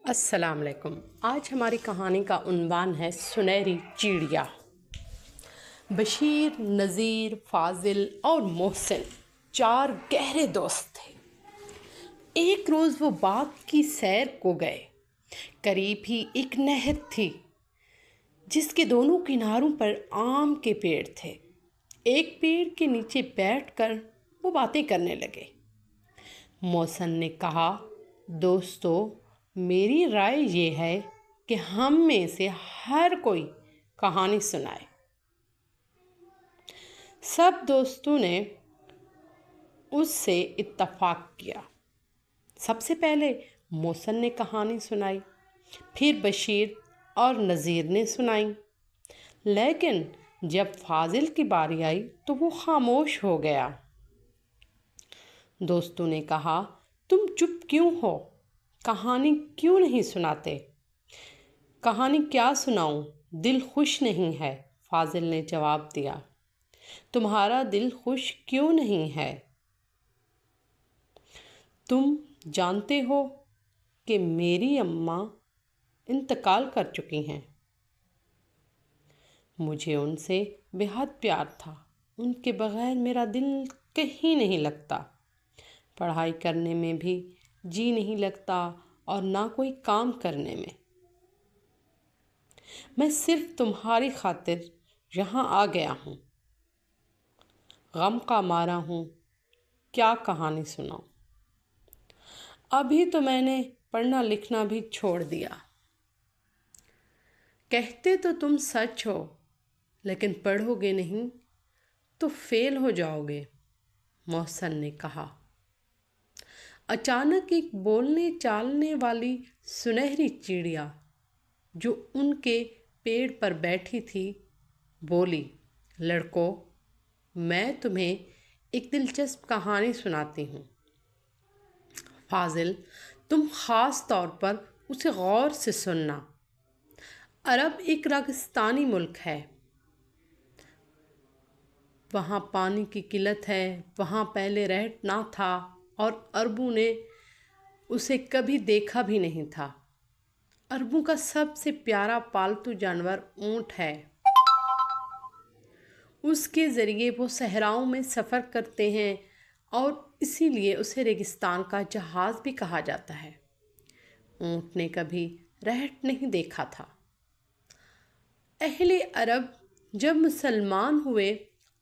السلام علیکم۔ آج ہماری کہانی کا عنوان ہے سنہری چڑیا۔ بشیر، نذیر، فاضل اور محسن 4 گہرے دوست تھے۔ ایک روز وہ باغ کی سیر کو گئے۔ قریب ہی ایک نہر تھی جس کے دونوں کناروں پر آم کے پیڑ تھے۔ ایک پیڑ کے نیچے بیٹھ کر وہ باتیں کرنے لگے۔ محسن نے کہا، دوستو، میری رائے یہ ہے کہ ہم میں سے ہر کوئی کہانی سنائے۔ سب دوستوں نے اس سے اتفاق کیا۔ سب سے پہلے محسن نے کہانی سنائی، پھر بشیر اور نذیر نے سنائی، لیکن جب فاضل کی باری آئی تو وہ خاموش ہو گیا۔ دوستوں نے کہا، تم چپ کیوں ہو؟ کہانی کیوں نہیں سناتے؟ کہانی کیا سناؤں؟ دل خوش نہیں ہے، فاضل نے جواب دیا۔ تمہارا دل خوش کیوں نہیں ہے؟ تم جانتے ہو کہ میری اماں انتقال کر چکی ہیں۔ مجھے ان سے بے حد پیار تھا۔ ان کے بغیر میرا دل کہیں نہیں لگتا۔ پڑھائی کرنے میں بھی جی نہیں لگتا اور نہ کوئی کام کرنے میں۔ میں صرف تمہاری خاطر یہاں آ گیا ہوں۔ غم کا مارا ہوں، کیا کہانی سناؤں؟ ابھی تو میں نے پڑھنا لکھنا بھی چھوڑ دیا۔ کہتے تو تم سچ ہو، لیکن پڑھو گے نہیں تو فیل ہو جاؤ گے، محسن نے کہا۔ اچانک ایک بولنے چالنے والی سنہری چڑیا جو ان کے پیڑ پر بیٹھی تھی بولی، لڑکو، میں تمہیں ایک دلچسپ کہانی سناتی ہوں۔ فاضل، تم خاص طور پر اسے غور سے سننا۔ عرب ایک ریگستانی ملک ہے۔ وہاں پانی کی قلت ہے۔ وہاں پہلے رہٹ نہ تھا اور عربوں نے اسے کبھی دیکھا بھی نہیں تھا۔ عربوں کا سب سے پیارا پالتو جانور اونٹ ہے۔ اس کے ذریعے وہ صحراؤں میں سفر کرتے ہیں اور اسی لیے اسے ریگستان کا جہاز بھی کہا جاتا ہے۔ اونٹ نے کبھی رہٹ نہیں دیکھا تھا۔ اہل عرب جب مسلمان ہوئے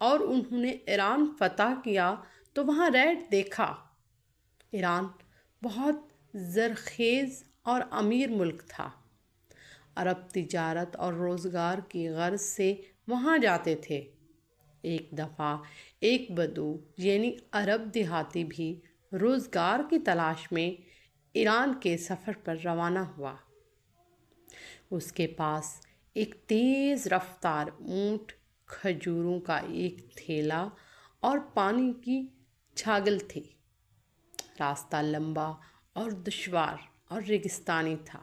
اور انہوں نے ایران فتح کیا تو وہاں رہٹ دیکھا۔ ایران بہت زرخیز اور امیر ملک تھا۔ عرب تجارت اور روزگار کی غرض سے وہاں جاتے تھے۔ ایک دفعہ ایک بدو یعنی عرب دیہاتی بھی روزگار کی تلاش میں ایران کے سفر پر روانہ ہوا۔ اس کے پاس ایک تیز رفتار اونٹ، کھجوروں کا ایک تھیلا اور پانی کی چھاگل تھی۔ راستہ لمبا اور دشوار اور ریگستانی تھا۔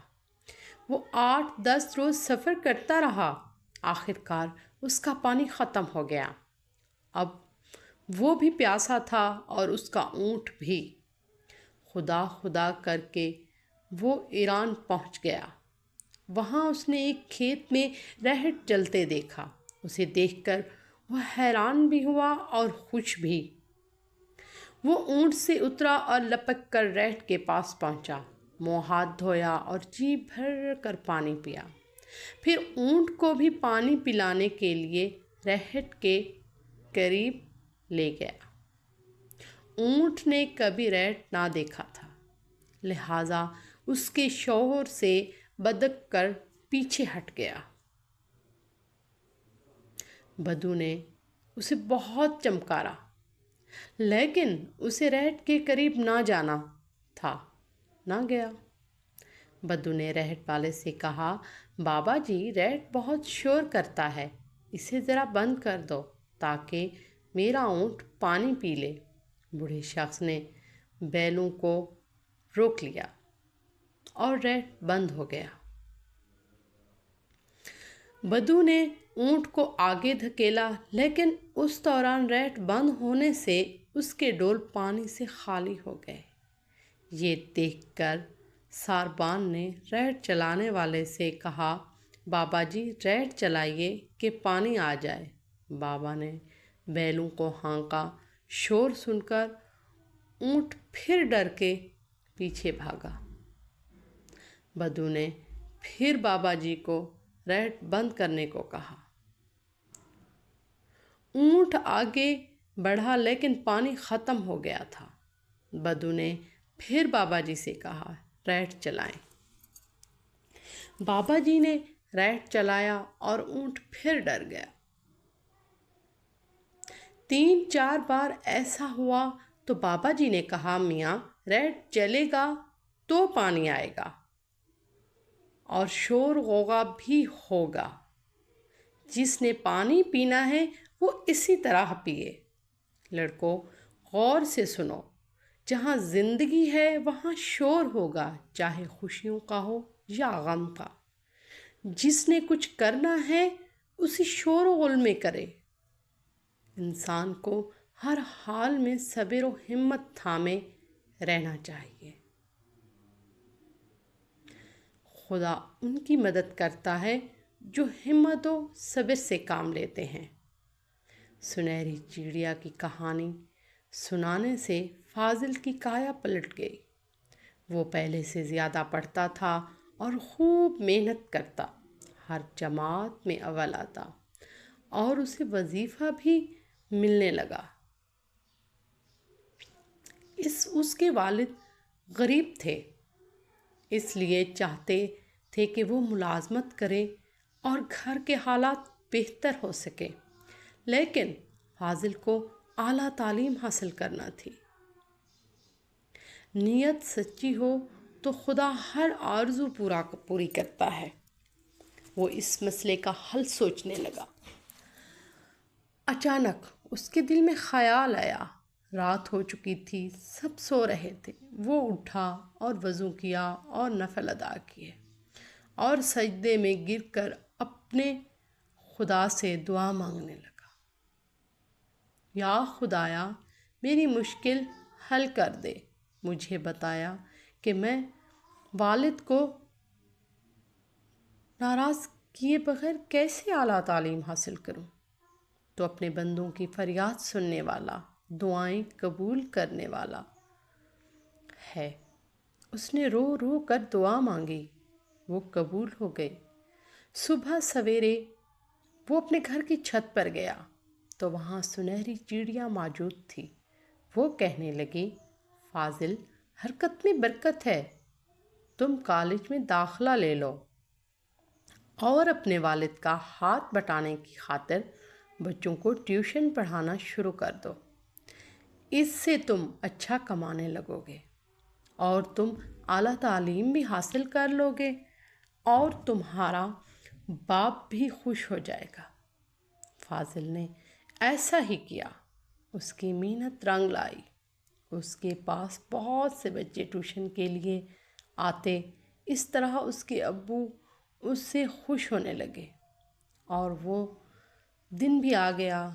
وہ 8-10 روز سفر کرتا رہا۔ آخر کار اس کا پانی ختم ہو گیا۔ اب وہ بھی پیاسا تھا اور اس کا اونٹ بھی۔ خدا خدا کر کے وہ ایران پہنچ گیا۔ وہاں اس نے ایک کھیت میں رہٹ جلتے دیکھا۔ اسے دیکھ کر وہ حیران بھی ہوا اور خوش بھی۔ وہ اونٹ سے اترا اور لپک کر رہٹ کے پاس پہنچا، منہ ہاتھ دھویا اور جی بھر کر پانی پیا۔ پھر اونٹ کو بھی پانی پلانے کے لیے رہٹ کے قریب لے گیا۔ اونٹ نے کبھی رہٹ نہ دیکھا تھا، لہٰذا اس کے شور سے بدک کر پیچھے ہٹ گیا۔ بدو نے اسے بہت چمکارا، لیکن اسے رہٹ کے قریب نہ جانا تھا، نہ گیا۔ بدو نے رہٹ والے سے کہا، بابا جی، رہٹ بہت شور کرتا ہے، اسے ذرا بند کر دو تاکہ میرا اونٹ پانی پی لے۔ بوڑھے شخص نے بیلوں کو روک لیا اور رہٹ بند ہو گیا۔ بدو نے اونٹ کو آگے دھکیلا، لیکن اس دوران رہٹ بند ہونے سے اس کے ڈول پانی سے خالی ہو گئے۔ یہ دیکھ کر ساربان نے ریڑھ چلانے والے سے کہا، بابا جی ریڑھ چلائیے کہ پانی آ جائے۔ بابا نے بیلوں کو ہانکا۔ شور سن کر اونٹ پھر ڈر کے پیچھے بھاگا۔ بدو نے پھر بابا جی کو ریڑھ بند کرنے کو کہا۔ اونٹ آگے بڑھا لیکن پانی ختم ہو گیا تھا۔ بدو نے پھر بابا جی سے کہا، ریڑھ چلائیں۔ بابا جی نے ریڑھ چلایا اور اونٹ پھر ڈر گیا۔ 3-4 بار ایسا ہوا تو بابا جی نے کہا، میاں ریڑھ چلے گا تو پانی آئے گا اور شور غوغا بھی ہوگا۔ جس نے پانی پینا ہے وہ اسی طرح پیے۔ لڑکو غور سے سنو، جہاں زندگی ہے وہاں شور ہوگا، چاہے خوشیوں کا ہو یا غم کا۔ جس نے کچھ کرنا ہے اسی شور و غل میں کرے۔ انسان کو ہر حال میں صبر و ہمت تھامے رہنا چاہیے۔ خدا ان کی مدد کرتا ہے جو ہمت و صبر سے کام لیتے ہیں۔ سنہری چڑیا کی کہانی سنانے سے فاضل کی کایا پلٹ گئی۔ وہ پہلے سے زیادہ پڑھتا تھا اور خوب محنت کرتا، ہر جماعت میں اول آتا اور اسے وظیفہ بھی ملنے لگا۔ اس کے والد غریب تھے، اس لیے چاہتے تھے کہ وہ ملازمت کرے اور گھر کے حالات بہتر ہو سکے، لیکن فاضل کو اعلیٰ تعلیم حاصل کرنا تھی۔ نیت سچی ہو تو خدا ہر آرزو پوری کرتا ہے۔ وہ اس مسئلے کا حل سوچنے لگا۔ اچانک اس کے دل میں خیال آیا۔ رات ہو چکی تھی، سب سو رہے تھے۔ وہ اٹھا اور وضو کیا اور نفل ادا کیے اور سجدے میں گر کر اپنے خدا سے دعا مانگنے لگا، یا خدایا میری مشکل حل کر دے۔ مجھے بتایا کہ میں والد کو ناراض کیے بغیر کیسے اعلیٰ تعلیم حاصل کروں۔ تو اپنے بندوں کی فریاد سننے والا، دعائیں قبول کرنے والا ہے۔ اس نے رو رو کر دعا مانگی، وہ قبول ہو گئی۔ صبح سویرے وہ اپنے گھر کی چھت پر گیا تو وہاں سنہری چڑیا موجود تھی۔ وہ کہنے لگی، فاضل حرکت میں برکت ہے، تم کالج میں داخلہ لے لو اور اپنے والد کا ہاتھ بٹانے کی خاطر بچوں کو ٹیوشن پڑھانا شروع کر دو۔ اس سے تم اچھا کمانے لگو گے اور تم اعلیٰ تعلیم بھی حاصل کر لو گے اور تمہارا باپ بھی خوش ہو جائے گا۔ فاضل نے ایسا ہی کیا۔ اس کی محنت رنگ لائی۔ اس کے پاس بہت سے بچے ٹیوشن کے لیے آتے۔ اس طرح اس کے ابو اس سے خوش ہونے لگے اور وہ دن بھی آ گیا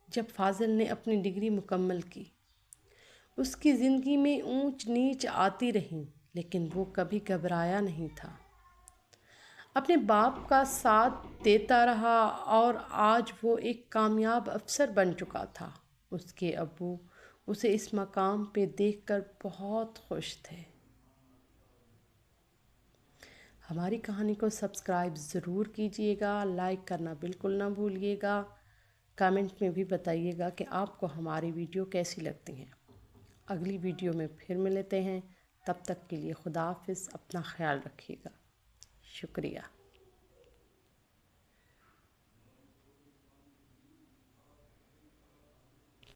جب فاضل نے اپنی ڈگری مکمل کی۔ اس کی زندگی میں اونچ نیچ آتی رہیں لیکن وہ کبھی گھبرایا نہیں تھا۔ اپنے باپ کا ساتھ دیتا رہا اور آج وہ ایک کامیاب افسر بن چکا تھا۔ اس کے ابو اسے اس مقام پہ دیکھ کر بہت خوش تھے۔ ہماری کہانی کو سبسکرائب ضرور کیجیے گا، لائک کرنا بالکل نہ بھولیے گا۔ کامنٹ میں بھی بتائیے گا کہ آپ کو ہماری ویڈیو کیسی لگتی ہیں۔ اگلی ویڈیو میں پھر ملتے ہیں، تب تک کے لیے خدا حافظ، اپنا خیال رکھیے گا۔ شکریہ۔